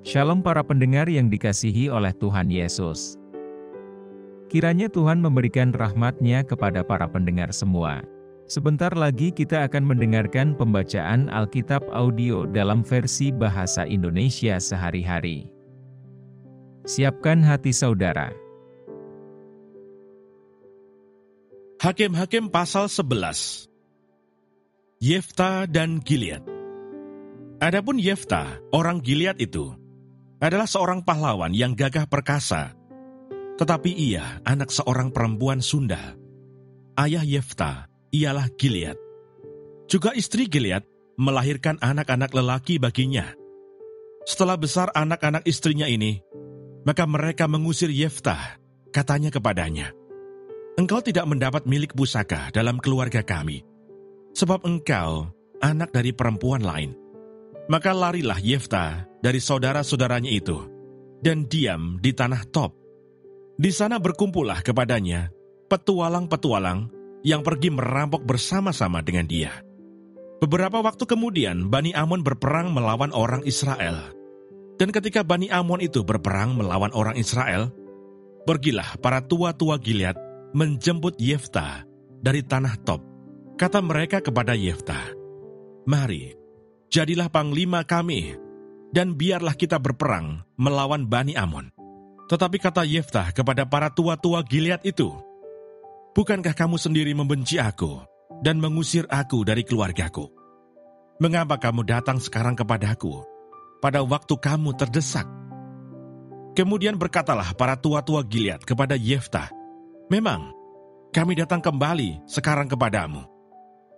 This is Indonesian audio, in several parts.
Shalom para pendengar yang dikasihi oleh Tuhan Yesus. Kiranya Tuhan memberikan rahmat-Nya kepada para pendengar semua. Sebentar lagi kita akan mendengarkan pembacaan Alkitab audio dalam versi bahasa Indonesia sehari-hari. Siapkan hati saudara. Hakim-Hakim pasal 11. Yefta dan Gilead. Adapun Yefta, orang Gilead itu, adalah seorang pahlawan yang gagah perkasa, tetapi ia anak seorang perempuan Sunda. Ayah Yefta ialah Gilead. Juga istri Gilead melahirkan anak-anak lelaki baginya. Setelah besar anak-anak istrinya ini, maka mereka mengusir Yefta. Katanya kepadanya, "Engkau tidak mendapat milik pusaka dalam keluarga kami, sebab engkau anak dari perempuan lain." Maka larilah Yefta dari saudara-saudaranya itu, dan diam di tanah Tob. Di sana berkumpullah kepadanya petualang-petualang yang pergi merampok bersama-sama dengan dia. Beberapa waktu kemudian Bani Amon berperang melawan orang Israel. Dan ketika Bani Amon itu berperang melawan orang Israel, pergilah para tua-tua Gilead menjemput Yefta dari tanah Tob. Kata mereka kepada Yefta, "Mari, jadilah panglima kami, dan biarlah kita berperang melawan Bani Amon." Tetapi kata Yefta kepada para tua-tua Gilead itu, "Bukankah kamu sendiri membenci aku dan mengusir aku dari keluargaku? Mengapa kamu datang sekarang kepadaku pada waktu kamu terdesak?" Kemudian berkatalah para tua-tua Gilead kepada Yefta, "Memang, kami datang kembali sekarang kepadamu.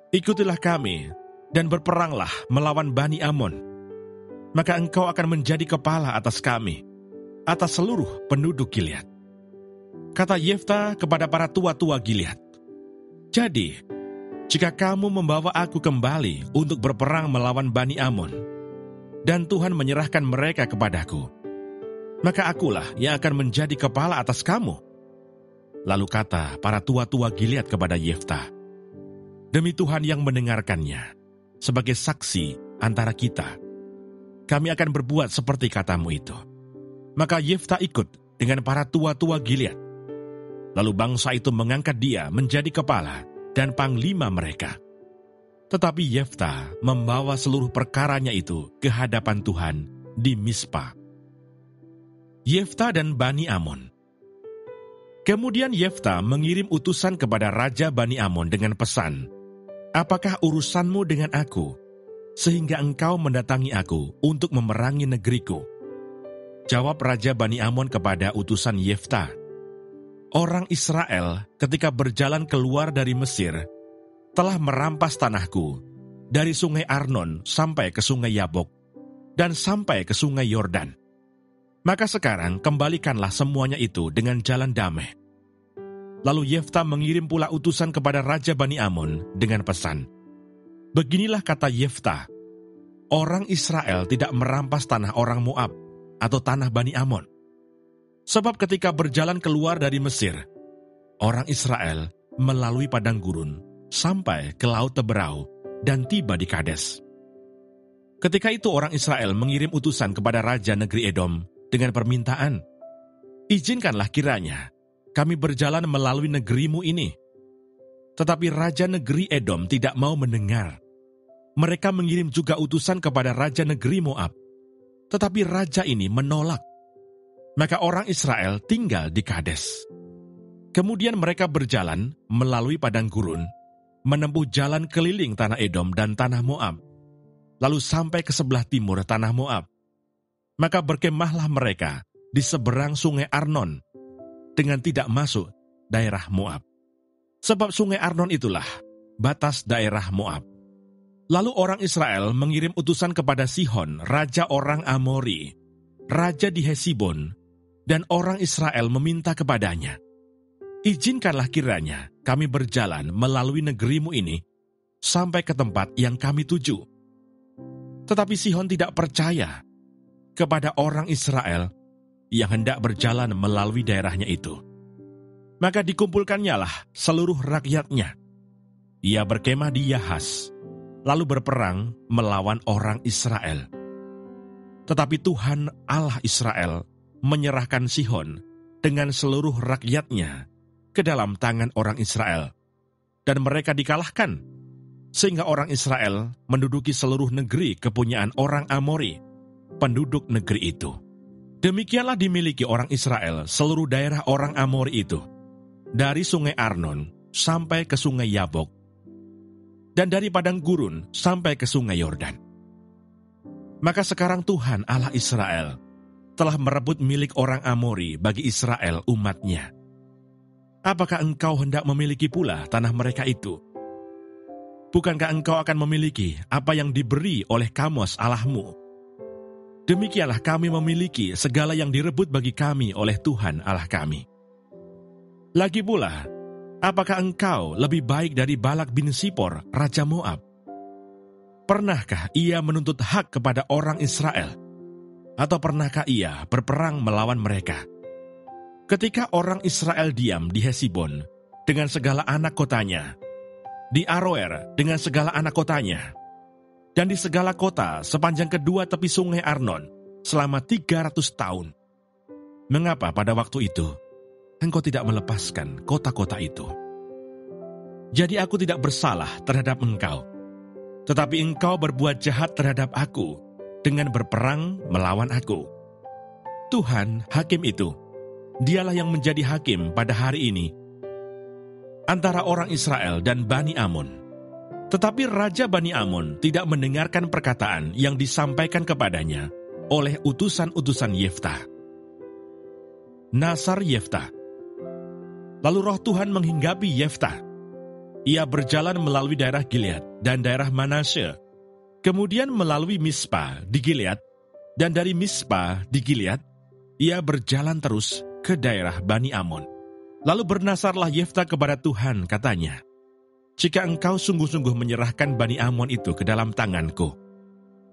Ikutilah kami dan berperanglah melawan Bani Amon. Maka engkau akan menjadi kepala atas kami, atas seluruh penduduk Gilead." Kata Yefta kepada para tua-tua Gilead, "Jadi, jika kamu membawa aku kembali untuk berperang melawan Bani Amon, dan Tuhan menyerahkan mereka kepadaku, maka akulah yang akan menjadi kepala atas kamu." Lalu kata para tua-tua Gilead kepada Yefta, "Demi Tuhan yang mendengarkannya, sebagai saksi antara kita, kami akan berbuat seperti katamu itu." Maka Yefta ikut dengan para tua-tua Gilead. Lalu bangsa itu mengangkat dia menjadi kepala dan panglima mereka. Tetapi Yefta membawa seluruh perkaranya itu ke hadapan Tuhan di Mispa. Yefta dan Bani Amon. Kemudian Yefta mengirim utusan kepada Raja Bani Amon dengan pesan, "Apakah urusanmu dengan aku, sehingga engkau mendatangi aku untuk memerangi negeriku?" Jawab Raja Bani Amon kepada utusan Yefta, "Orang Israel ketika berjalan keluar dari Mesir, telah merampas tanahku, dari sungai Arnon sampai ke sungai Yabok, dan sampai ke sungai Yordan. Maka sekarang kembalikanlah semuanya itu dengan jalan damai." Lalu Yefta mengirim pula utusan kepada Raja Bani Amon dengan pesan, "Beginilah kata Yefta, orang Israel tidak merampas tanah orang Moab atau tanah Bani Amon. Sebab ketika berjalan keluar dari Mesir, orang Israel melalui padang gurun sampai ke laut Teberau dan tiba di Kades. Ketika itu orang Israel mengirim utusan kepada Raja negeri Edom dengan permintaan, 'Izinkanlah kiranya kami berjalan melalui negerimu ini.' Tetapi Raja negeri Edom tidak mau mendengar. Mereka mengirim juga utusan kepada Raja negeri Moab, tetapi Raja ini menolak. Maka orang Israel tinggal di Kades. Kemudian mereka berjalan melalui padang gurun, menempuh jalan keliling tanah Edom dan tanah Moab, lalu sampai ke sebelah timur tanah Moab. Maka berkemahlah mereka di seberang sungai Arnon, dengan tidak masuk daerah Moab. Sebab sungai Arnon itulah batas daerah Moab. Lalu orang Israel mengirim utusan kepada Sihon, raja orang Amori, raja di Hesibon, dan orang Israel meminta kepadanya, 'Izinkanlah kiranya kami berjalan melalui negerimu ini sampai ke tempat yang kami tuju.' Tetapi Sihon tidak percaya kepada orang Israel yang hendak berjalan melalui daerahnya itu. Maka dikumpulkannyalah seluruh rakyatnya. Ia berkemah di Yahas, lalu berperang melawan orang Israel. Tetapi Tuhan Allah Israel menyerahkan Sihon dengan seluruh rakyatnya ke dalam tangan orang Israel, dan mereka dikalahkan, sehingga orang Israel menduduki seluruh negeri kepunyaan orang Amori, penduduk negeri itu. Demikianlah dimiliki orang Israel seluruh daerah orang Amori itu, dari sungai Arnon sampai ke sungai Yabok, dan dari padang gurun sampai ke sungai Yordan. Maka sekarang Tuhan Allah Israel telah merebut milik orang Amori bagi Israel umatnya. Apakah engkau hendak memiliki pula tanah mereka itu? Bukankah engkau akan memiliki apa yang diberi oleh Kamos Allahmu? Demikianlah kami memiliki segala yang direbut bagi kami oleh Tuhan Allah kami. Lagi pula, apakah engkau lebih baik dari Balak bin Sipor, Raja Moab? Pernahkah ia menuntut hak kepada orang Israel? Atau pernahkah ia berperang melawan mereka? Ketika orang Israel diam di Hesibon dengan segala anak kotanya, di Aroer dengan segala anak kotanya, dan di segala kota sepanjang kedua tepi sungai Arnon selama 300 tahun. Mengapa pada waktu itu engkau tidak melepaskan kota-kota itu? Jadi aku tidak bersalah terhadap engkau, tetapi engkau berbuat jahat terhadap aku dengan berperang melawan aku. Tuhan, hakim itu, dialah yang menjadi hakim pada hari ini antara orang Israel dan Bani Amon. Tetapi Raja Bani Amon tidak mendengarkan perkataan yang disampaikan kepadanya oleh utusan-utusan Yeftah. Nasar Yeftah. Lalu roh Tuhan menghinggapi Yeftah. Ia berjalan melalui daerah Gilead dan daerah Manasye, kemudian melalui Mispa di Gilead, dan dari Mispa di Gilead, ia berjalan terus ke daerah Bani Amon. Lalu bernasarlah Yeftah kepada Tuhan, katanya, "Jika engkau sungguh-sungguh menyerahkan Bani Amon itu ke dalam tanganku,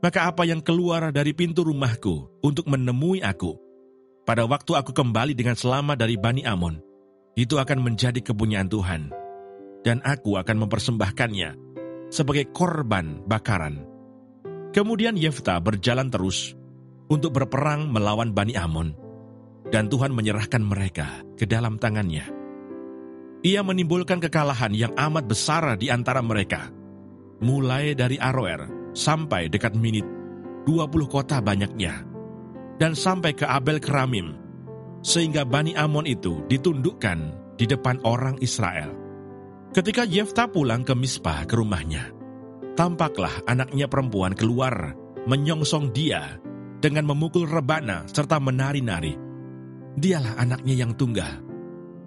maka apa yang keluar dari pintu rumahku untuk menemui aku, pada waktu aku kembali dengan selamat dari Bani Amon, itu akan menjadi kepunyaan Tuhan, dan aku akan mempersembahkannya sebagai korban bakaran." Kemudian Yeftah berjalan terus untuk berperang melawan Bani Amon, dan Tuhan menyerahkan mereka ke dalam tangannya. Ia menimbulkan kekalahan yang amat besar di antara mereka, mulai dari Aroer sampai dekat Minit, 20 kota banyaknya, dan sampai ke Abel Keramim, sehingga Bani Amon itu ditundukkan di depan orang Israel. Ketika Yeftah pulang ke Mispa ke rumahnya, tampaklah anaknya perempuan keluar menyongsong dia dengan memukul rebana serta menari-nari. Dialah anaknya yang tunggal.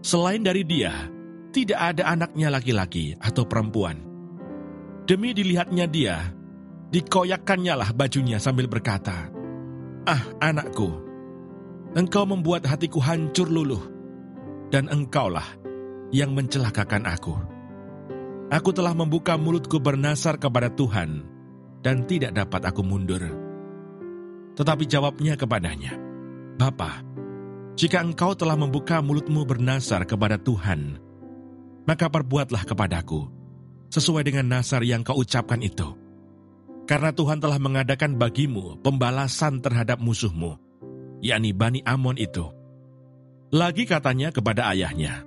Selain dari dia, tidak ada anaknya laki-laki atau perempuan. Demi dilihatnya dia, dikoyakkannyalah bajunya sambil berkata, "Ah, anakku, engkau membuat hatiku hancur luluh, dan engkaulah yang mencelakakan aku. Aku telah membuka mulutku bernasar kepada Tuhan, dan tidak dapat aku mundur." Tetapi jawabnya kepadanya, "Bapa, jika engkau telah membuka mulutmu bernasar kepada Tuhan, maka perbuatlah kepadaku sesuai dengan nasar yang kau ucapkan itu. Karena Tuhan telah mengadakan bagimu pembalasan terhadap musuhmu, yakni Bani Amon itu." Lagi katanya kepada ayahnya,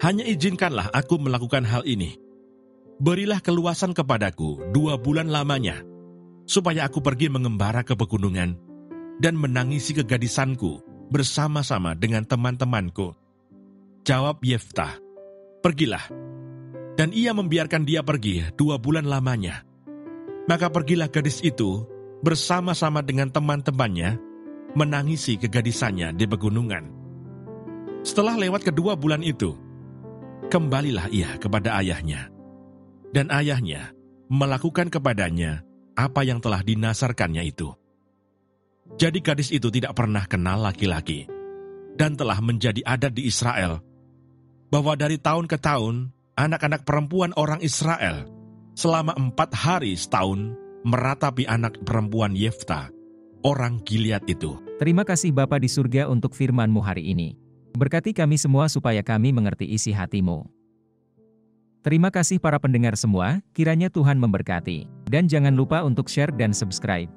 "Hanya izinkanlah aku melakukan hal ini. Berilah keluasan kepadaku 2 bulan lamanya, supaya aku pergi mengembara ke pegunungan dan menangisi kegadisanku bersama-sama dengan teman-temanku." Jawab Yeftah, "Pergilah." Dan ia membiarkan dia pergi 2 bulan lamanya. Maka pergilah gadis itu bersama-sama dengan teman-temannya menangisi kegadisannya di pegunungan. Setelah lewat kedua bulan itu, kembalilah ia kepada ayahnya. Dan ayahnya melakukan kepadanya apa yang telah dinasarkannya itu. Jadi gadis itu tidak pernah kenal laki-laki, dan telah menjadi adat di Israel, bahwa dari tahun ke tahun, anak-anak perempuan orang Israel selama 4 hari setahun meratapi anak perempuan Yeftah, orang Gilead itu. Terima kasih Bapa di surga untuk firman-Mu hari ini. Berkati kami semua supaya kami mengerti isi hati-Mu. Terima kasih para pendengar semua, kiranya Tuhan memberkati. Dan jangan lupa untuk share dan subscribe.